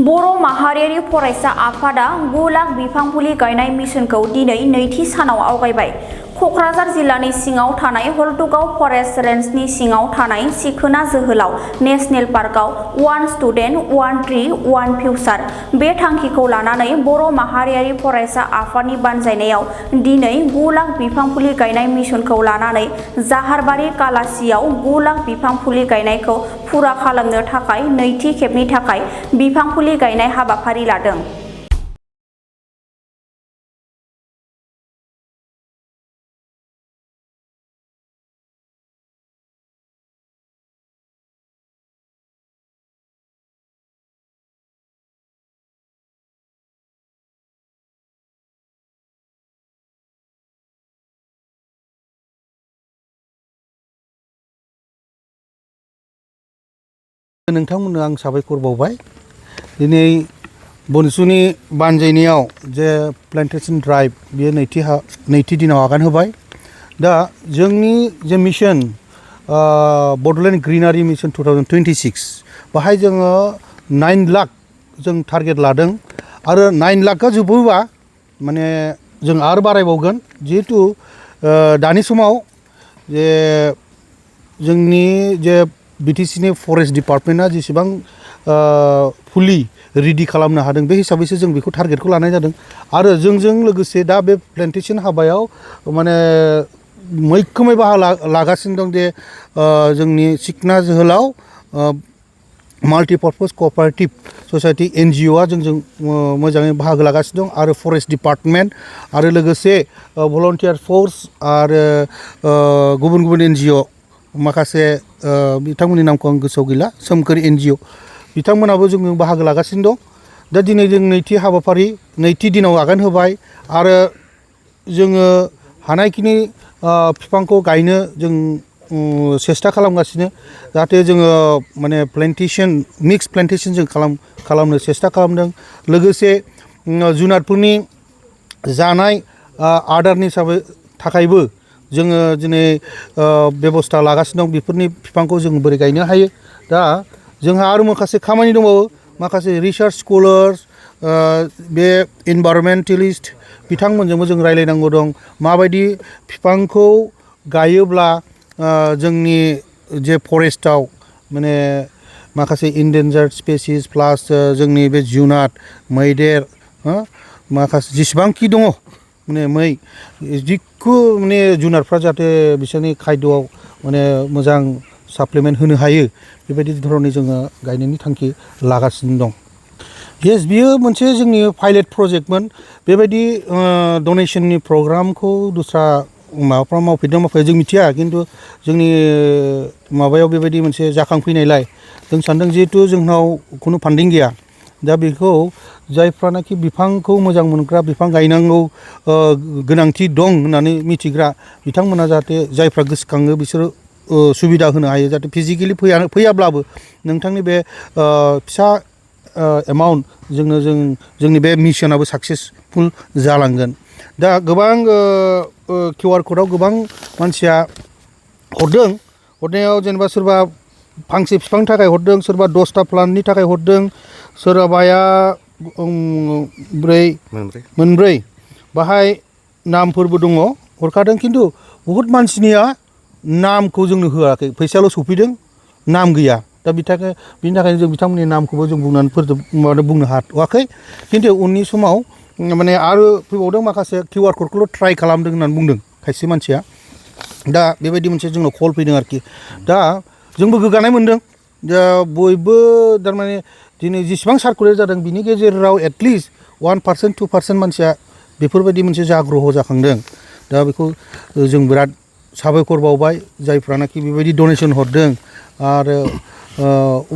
बर' माहारियारि फरायसा आफादा 9 लाख बिफां फुलि गायनाय मिशनखौ दिनै नैथि सानाव आवगायबाय। क'क्राझार जिल्लानि सिङाव थानाय हल्टुगाव फरेस्ट रेन्जनि सिङाव थानाय सिखोना जोहोलाव नेशनेल पार्कआव "वन स्टुडेन्ट वन ट्री वन फिउचार" बे थांखिखौ लानानै बर' माहारियारि फरायसा आफादनि बानजायनायाव दिनै 9 लाख बिफां फुलि गायनाय मिशनखौ लानानै जाहारबारि कालासियाव 9 लाख बिफां फुलि गायनायखौ फुरा खालामनो थाखाय नैथि खेबनि थाखाय बिफां फुलि गायनाय हाबाफारि लादों। नोंथांमोननो आं साबायखर बावबाय। दिनै बनसुनि बानजायनायाव जे प्लान्टेशन ड्राइभ बेयो नैथि दिनाव आगान होबाय। दा जोंनि जे मिशन बड'लेण्ड ग्रिनारि मिशन 2026 बाहाय जोङो 9 लाख जों टारगेट लादों आरो 9 लाखआ जोबोबा माने जों आरो बारायबावगोन। जिहेतु दानि समाव जे जोंनि जे BTCनि फरेस्ट डिपार्टमेन्टआ जेसेबां फुलि रेडि खालामनो हादों बे हिसाबैसो जों बेखौ टारगेटखौ लानाय जादों आरो जोंजों लोगोसे दा बे प्लान्टेशन हाबायाव माने मैखोमै बाहागो लागासिनो दं जे जोंनि सिखना जोहोलाव माल्टिपार्पस कअपारेटिभ ससाइटि NGOआ जोंजों मोजाङै बाहागो लागासिनो दं आरो फरेस्ट डिपार्टमेन्ट आरो लोगोसे भलन्टियार फर्स आरो गुबुन गुबुन NGO माखासे बिथांमोननि नामखौ आं गोसोआव गैला, सोमखोर NGO बिथांमोनाबो जोङो बाहागो लागासिनो दं। दा दिनै जों नैथि दिनाव आगान होबाय आरो जोङो हानायखिनि बिफांखौ गायनो जों सेस्था खालामगासिनो जाहाथे जोङो माने मिक्स प्लान्टेशन जों खालामनो सेस्था खालामदों। लोगोसे जुनारफोरनि जानाय आदारनि थाखायबो जोङो दिनै बेबस्था लागासिनो दं। बेफोरनि बिफांखौ जों बोरै गायनो हायो। दा जोंहा आरो माखासे खामानि दंबावो, माखासे रिसार्च स्कलार्स बे इनभाइरनमेन्टेलिस्ट बिथांमोनजोंबो जों रायलायनांगौ दं। माबायदि बिफांखौ गायोब्ला जोंनि जे फरेस्टआव माने माखासे इन्डेन्जार्ड स्पेसिस प्लास जोंनि बे जुनार मैदेर माखासे जेसेबांखि दङ माने मै जिखु माने जुनारफ्रा जाहाथे बिसोरनि खायद'आव माने मोजां साप्लिमेन्ट होनो हायो बेबायदि धरनै जोङो गायनायनि थांखि लागासिनो दं। येस, बियो मोनसे जोंनि पाइलट प्रजेक्टमोन। बेबायदि डनेसननि प्रग्रामखौ दस्रा माबाफ्रा मावफेरदों मावफेराखै जों मिथिया, खिन्थु जोंनि माबायाव बेबायदि मोनसे जाखांफैनायलाय जों सानदों जिहेथु जोंनाव खुनु फान्डिं गैया, दा बेखौ जायफ्रानाखि बिफांखौ मोजां मोनग्रा बिफां गायनांगौ गोनांथि दं होननानै मिथिग्रा बिथांमोना जाहाथे जायफ्रा गोसोखाङो बिसोरो सुबिदा होनो हायो, जाहाथे फिजिकेलि फैयाब्लाबो नोंथांनि बे फिसा एमाउन्ट जोंनि बे मिशनाबो साक्सेसफुल जालांगोन। दा गोबां QR क'डआव गोबां मानसिया हरदों। हरनायाव जेनेबा सोरबा फांसे बिफांनि थाखाय हरदों, सोरबा 10टा प्लान्टनि थाखाय हरदों, सोरबाया मोनब्रै बाहाय नामफोरबो दङ हरखादों। खिन्थु बहुद मानसिनिया नामखौ जोंनो होआखै, फैसाल' सफैदों, नाम गैया। दा बिनि थाखायनो जों बिथांमोननि नामखौबो जों बुंनो हाथ'वाखै। खिन्थु उननि समाव माने आरो फैबावदों, माखासे QR क'डखौल' ट्राइ खालामदों होननानै बुंदों खायसे मानसिया। दा बेबायदि मोनसे जोंनाव कल फैदों आरोखि। दा जोंबो गोग्गानाय मोनदों। दा बयबो थारमाने दिनै जेसेबां सार्कुलेट जादों बिनि गेजेराव एटलिस्ट 1% 2% मानसिया बेफोरबायदि मोनसे जाग्रह जाखांदों। दा बेखौ जों बिराद साबायखर बावबाय जायफ्रानाखि बेबायदि डनेसन हरदों आरो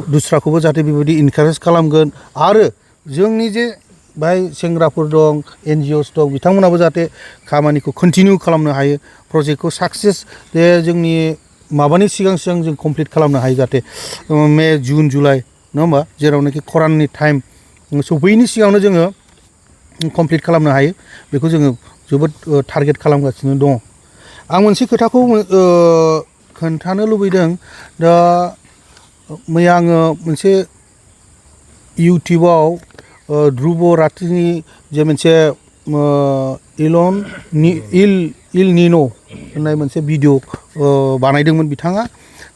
दुस्राखौबो जाहाथे बेबायदि इनकारेज खालामगोन आरो जोंनि जे बाहाय सेंग्राफोर दं, NGOs दं, बिथांमोनाबो जाहाथे खामानिखौ कन्टिनिउ खालामनो हायो, प्रजेक्टखौ साक्सेस जे जोंनि माबानि सिगां जों कमप्लिट खालामनो हायो, जाहाथे मे जुन जुलाइ नङा होमबा, जेरावनाखि खराननि टाइम सफैयैनि सिगाङावनो जोङो कमप्लिट खालामनो हायो, बेखौ जोङो जोबोद टारगेट खालामगासिनो दङ। आं मोनसे खोथाखौ खोन्थानो लुबैदों। दा मैया आङो मोनसे इउटुबाव ध्रुब रात्रिनि जे मोनसे इल निनो होननाय मोनसे भिडिअ बानायदोंमोन बिथाङा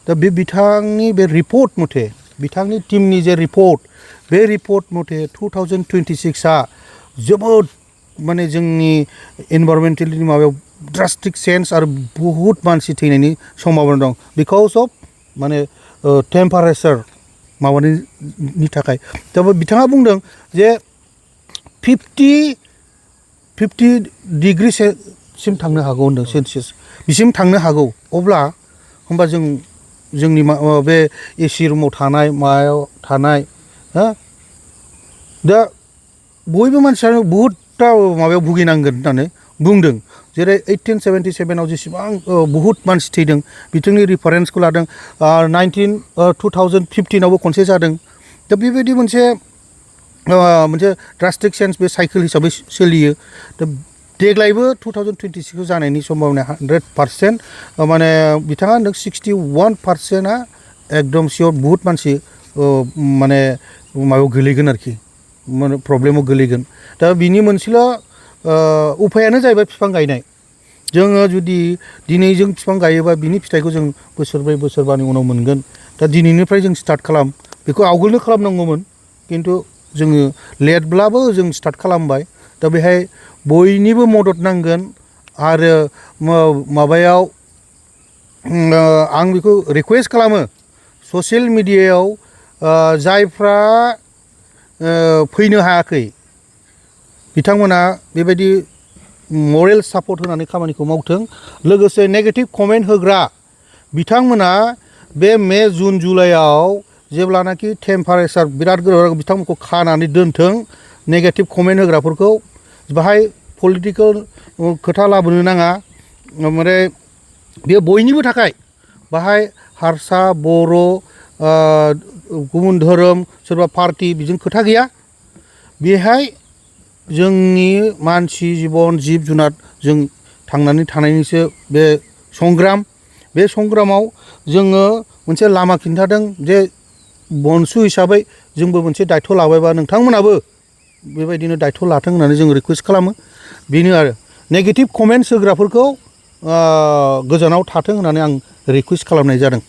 दा बे बिथांनि बे रिपर्ट मथे बिथांनि टीमनि जे रिपर्ट बे रिपर्ट मथे 2026आ जोबोद माने जोंनि एनभायरनमेन्टेलनि माबायाव ड्रास्टिक चेन्ज आरो बहुत मानसि थैनायनि सम्भाबना दं बिकज अफ माने टेम्पारेचार माबानि थाखाय दा बिथाङा बुंदों जे 50 डिग्री सिम थांनो हागौ होनदों सेलसियास बिसिम थांनो हागौ अब्ला होमबा जोंनि बे एसि रुमाव थानाय मायाव थानाय हा दा बयबो मानसियानो बहुतटा माबायाव भुगिनांगोन होननानै बुंदों जेरै 1877आव जेसेबां बहुत मानसि थैदों बिथांनि रिफारेन्सखौ लादों 2015आवबो खनसे जादों दा बेबायदि मोनसे ड्रास्टिक चेन्ज बे साइकेल हिसाबै सोलियो दा देग्लायबो 2026 जानायनि सम्भावना 100% माने बिथाङा होनदों 61%आ एकदम सियर बहुत मानसि माने माबायाव गोलैगोन आरोखि माने प्रब्लेमाव गोलैगोन दा बिनि मोनसेल' उपायानो जाहैबाय बिफां गायनाय जोङो जुदि दिनै जों बिफां गायोबा बिनि फिथाइखौ जों बोसोरब्रै बोसोरबानि उनाव मोनगोन दा दिनैनिफ्राय जों स्टार्ट खालाम बेखौ आवगोलनो खालामनांगौमोन खिन्थु जोङो लेटब्लाबो जों स्टार्ट खालामबाय दा बेहाय बयनिबो मदद नांगोन आरो माबायाव आं बेखौ रिकुवेस्ट खालामो ससियेल मिडियायाव जायफ्रा फैनो हायाखै बिथांमोना बेबायदि मरेल सापर्ट होनानै खामानिखौ मावथों लोगोसे नेगेटिभ कमेन्ट होग्रा बिथांमोना बे मे जुन जुलाइआव जेब्लानाखि टेम्पारेचार बिराद गोरा बिथांमोनखौ खानानै दोनथों नेगेटिभ कमेन्ट होग्राफोरखौ बाहाय पलिटिकेल खोथा लाबोनो नाङा ओमफ्राय बेयो बयनिबो थाखाय बाहाय हारसा बर' गुबुन धोरोम सोरबा पार्टी बिजों खोथा गैया बेहाय जोंनि मानसि जिबन जिब जुनार जों थांनानै थानायनिसो बे संग्राम बे संग्रामाव जोङो मोनसे लामा खिन्थादों जे बनसु हिसाबै जोंबो मोनसे दायथ' लाबायबा नोंथांमोनाबो बेबायदिनो दायथ' लाथों होननानै जों रिकुवेस्ट खालामो बेनो आरो नेगेटिभ कमेन्ट्स होग्राफोरखौ गोजानाव थाथों होननानै आं रिकुवेस्ट खालामनाय जादों